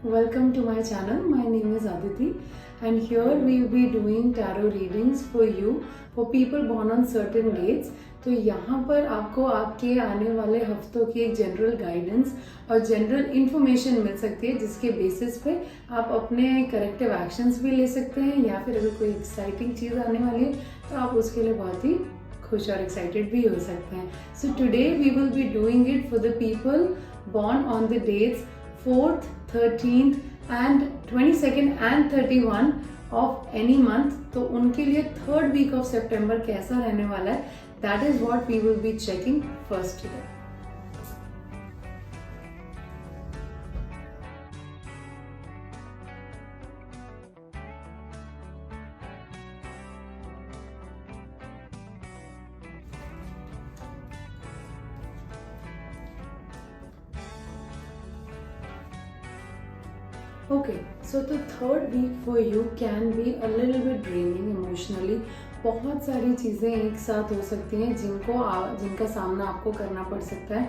Welcome to my channel. My name is Aditi, and here we will be doing tarot readings for you for people born on certain dates. तो यहाँ पर आपको आपके आने वाले हफ्तों की एक जनरल गाइडेंस और जनरल इंफॉर्मेशन मिल सकती है, जिसके बेसिस पे आप अपने करेक्टिव एक्शंस भी ले सकते हैं, या फिर अगर कोई एक्साइटिंग चीज़ आने वाली है तो आप उसके लिए बहुत ही खुश और एक्साइटेड भी हो सकते हैं. So today we will be doing it for the people born on the dates 4th, 13th and 22nd and 31 of any month. तो उनके लिए थर्ड वीक ऑफ सितंबर कैसा रहने वाला है, that is what we will be checking first today. Okay, so the third week for you can be a little bit draining emotionally. बहुत सारी चीज़ें एक साथ हो सकती हैं जिनका सामना आपको करना पड़ सकता है.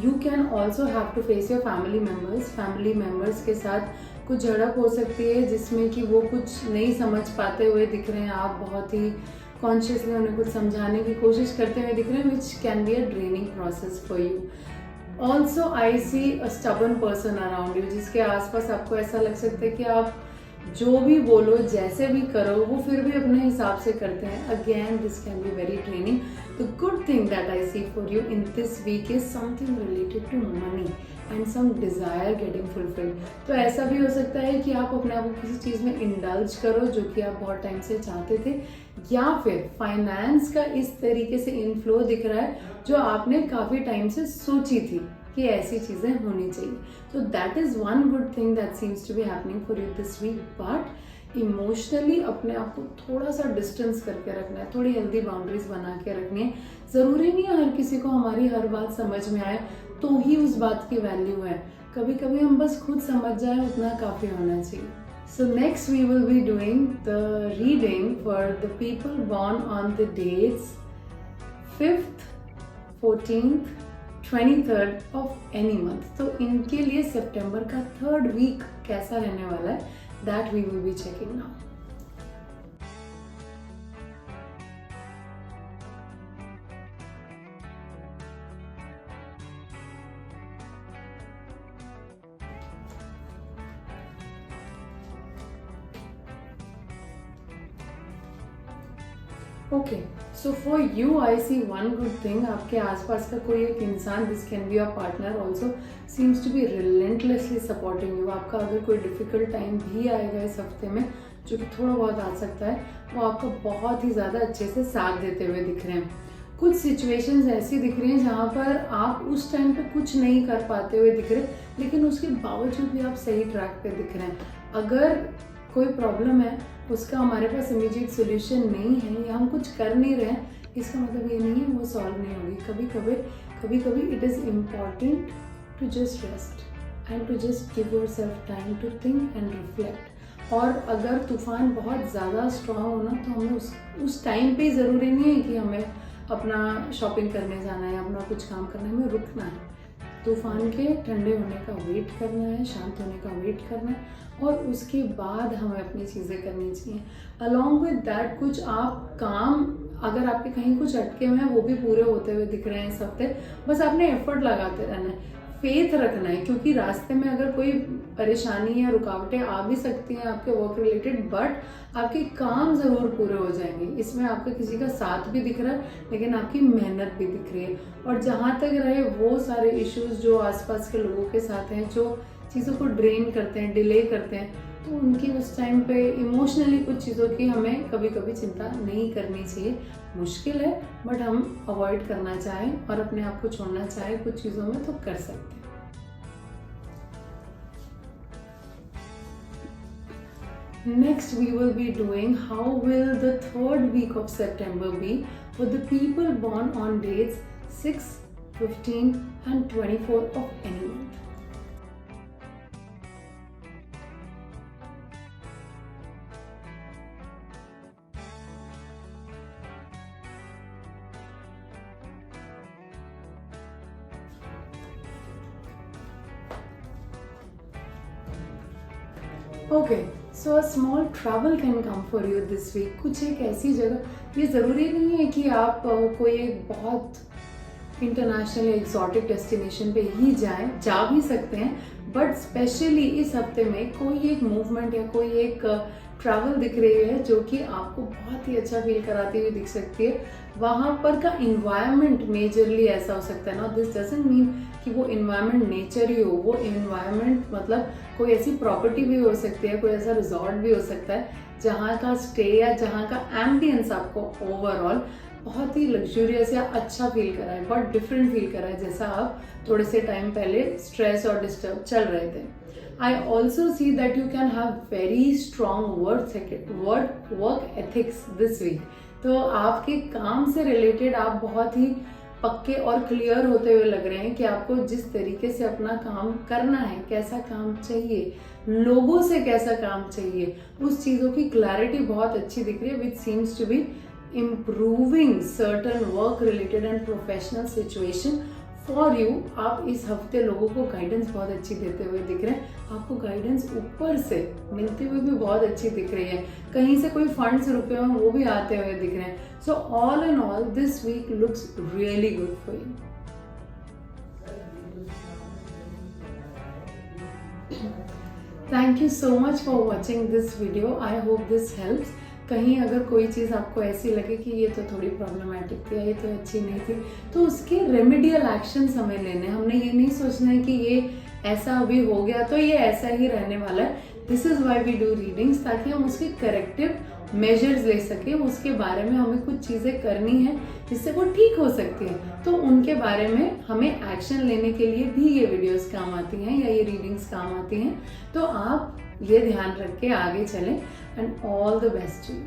You can also have to face your family members के साथ कुछ झड़प हो सकती है, जिसमें कि वो कुछ नहीं समझ पाते हुए दिख रहे हैं. आप बहुत ही कॉन्शियसली उन्हें कुछ समझाने की कोशिश करते हुए दिख रहे हैं, which can be a draining process for you. Also I see a stubborn person around you, जिसके आसपास आपको ऐसा लग सकता है कि आप जो भी बोलो, जैसे भी करो, वो फिर भी अपने हिसाब से करते हैं. Again this can be very draining. The good thing that I see for you in this week is something related to money and some desire getting fulfilled. तो ऐसा भी हो सकता है कि आप अपने आप को किसी चीज़ में इंडल्ज करो जो कि आप बहुत टाइम से चाहते थे, या फिर फाइनेंस का इस तरीके से इनफ्लो दिख रहा है जो आपने काफ़ी टाइम से सोची थी कि ऐसी चीज़ें होनी चाहिए. तो that is one good thing that seems to be happening for you this week. But emotionally अपने आप को थोड़ा सा डिस्टेंस करके रखना है, थोड़ी हेल्दी बाउंड्रीज बना के रखनी है. ज़रूरी नहीं है हर किसी को हमारी हर बात समझ में आए तो ही उस बात की वैल्यू है. कभी कभी हम बस खुद समझ जाए, उतना काफ़ी होना चाहिए. So next we will be doing the reading for the people born on the dates 5th, 14th, 23rd of any month. तो इनके लिए सितंबर का थर्ड वीक कैसा रहने वाला है, that we will be checking now. Okay, so for you I see one good thing. आपके आसपास का कोई एक इंसान, this can be your partner also, seems to be relentlessly supporting you. आपका अगर कोई डिफिकल्ट टाइम भी आएगा इस हफ्ते में, जो कि थोड़ा बहुत आ सकता है, वो आपको बहुत ही ज़्यादा अच्छे से साथ देते हुए दिख रहे हैं. कुछ सिचुएशंस ऐसी दिख रही हैं जहाँ पर आप उस टाइम पे कुछ नहीं कर पाते हुए दिख रहे, लेकिन उसके बावजूद भी आप सही ट्रैक पे दिख रहे हैं. अगर कोई प्रॉब्लम है, उसका हमारे पास इमीडिएट सोल्यूशन नहीं है, या हम कुछ कर नहीं रहे हैं, इसका मतलब ये नहीं है वो सॉल्व नहीं होगी. कभी कभी it is important to just rest and to just give yourself time to think and reflect. और अगर तूफान बहुत ज़्यादा स्ट्रांग हो ना, तो हमें उस टाइम पे ज़रूरी नहीं है कि हमें अपना शॉपिंग करने जाना है, अपना कुछ काम करना है, हमें रुकना है. तूफान के ठंडे होने का वेट करना है, शांत होने का वेट करना है, और उसके बाद हमें अपनी चीज़ें करनी चाहिए. अलॉन्ग विद दैट कुछ आप काम, अगर आपके कहीं कुछ अटके हुए हैं, वो भी पूरे होते हुए दिख रहे हैं इस हफ्ते. बस आपने एफर्ट लगाते रहना है, फेथ रखना है, क्योंकि रास्ते में अगर कोई परेशानी या रुकावटें आ भी सकती हैं आपके वर्क रिलेटेड, बट आपके काम ज़रूर पूरे हो जाएंगे. इसमें आपका किसी का साथ भी दिख रहा है, लेकिन आपकी मेहनत भी दिख रही है. और जहाँ तक रहे वो सारे इश्यूज जो आसपास के लोगों के साथ हैं, जो चीज़ों को ड्रेन करते हैं, डिले करते हैं, तो उनकी उस टाइम पे इमोशनली कुछ चीज़ों की हमें कभी कभी चिंता नहीं करनी चाहिए. मुश्किल है, बट हम अवॉइड करना चाहें और अपने आप को छोड़ना चाहें कुछ चीज़ों में, तो कर सकते हैं. Next we will be doing how will the third week of September be for the people born on dates 6, 15 and 24 of any month. Okay, so a small travel can come for you this week. कुछ एक ऐसी जगह, ये ज़रूरी नहीं है कि आप कोई एक बहुत इंटरनेशनल एक्सॉटिक डेस्टिनेशन पे ही जाएं, जा भी सकते हैं, बट स्पेशली इस हफ्ते में कोई एक मूवमेंट या कोई एक ट्रैवल दिख रही है जो कि आपको बहुत ही अच्छा फील कराती हुई दिख सकती है। वहाँ पर का इन्वायरमेंट मेजरली ऐसा हो सकता है ना, दिस डजंट मीन कि वो इन्वायरमेंट नेचर ही हो, वो इन्वायरमेंट मतलब कोई ऐसी प्रॉपर्टी भी हो सकती है, कोई ऐसा रिजॉर्ट भी हो सकता है जहाँ का स्टे या जहाँ का एम्बियंस आपको ओवरऑल बहुत ही लग्जूरियस या अच्छा फील कराए, बहुत डिफरेंट फील कराए, जैसा आप थोड़े से टाइम पहले स्ट्रेस और डिस्टर्ब चल रहे थे। I also see that you can have very strong work ethics this week. तो आपके काम से रिलेटेड आप बहुत ही पक्के और क्लियर होते हुए लग रहे हैं कि आपको जिस तरीके से अपना काम करना है, कैसा काम चाहिए, लोगों से कैसा काम चाहिए, उस चीज़ों की क्लैरिटी बहुत अच्छी दिख रही है, which seems to be improving certain work related and professional situation for you। आप इस हफ्ते लोगों को गाइडेंस बहुत अच्छी देते हुए दिख रहे हैं, आपको गाइडेंस ऊपर से मिलती हुई भी बहुत अच्छी दिख रही है, कहीं से कोई फंड्स रुपए हैं वो भी आते हुए दिख रहे हैं। So all in all this week looks really good for you. Thank you so much for watching this video. I hope this helps. कहीं अगर कोई चीज़ आपको ऐसी लगे कि ये तो थोड़ी प्रॉब्लमेटिक थी या ये तो अच्छी नहीं थी, तो उसके रेमेडियल एक्शंस हमें लेने। हमने ये नहीं सोचना है कि ये ऐसा अभी हो गया तो ये ऐसा ही रहने वाला है। This is why we do readings, ताकि हम उसके करेक्टिव मेजर्स ले सकें, उसके बारे में हमें कुछ चीज़ें करनी है जिससे वो ठीक हो सकती है, तो उनके बारे में हमें एक्शन लेने के लिए भी ये वीडियोस काम आती हैं या ये रीडिंग्स काम आती हैं। तो आप ये ध्यान रख के आगे चलें and all the best to you.